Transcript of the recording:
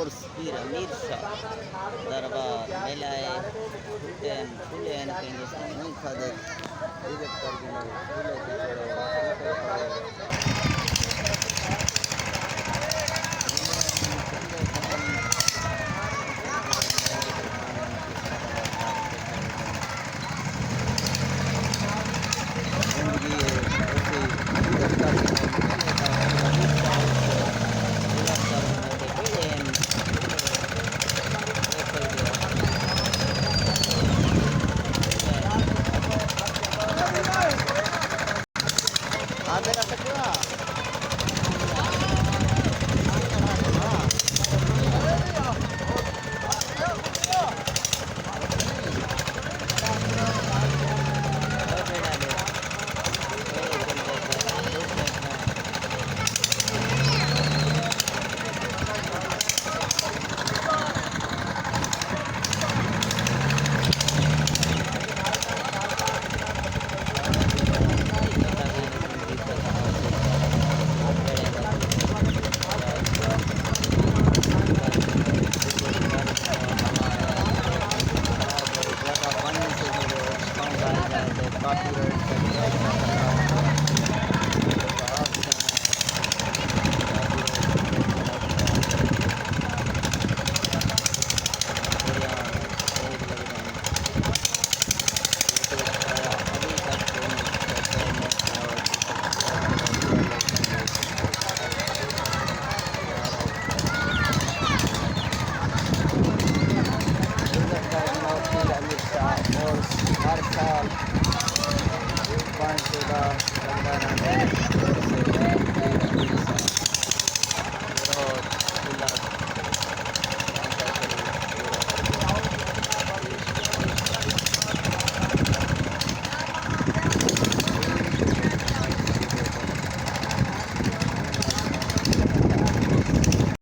उर्स पीर अमीर शाह दरबार मेलाए फूटेन फूलेन कहीं दोस्तों नहीं खादे विजिट कर गिनो फूले पिछड़ो फूटे पड़ो जिंदगी है ऐसी विजिट कर गिनो मेले का पूरा हिस्सा उसको विजिट कर गिनो के पीड़ेन देखो दियो आ मेरा कटवा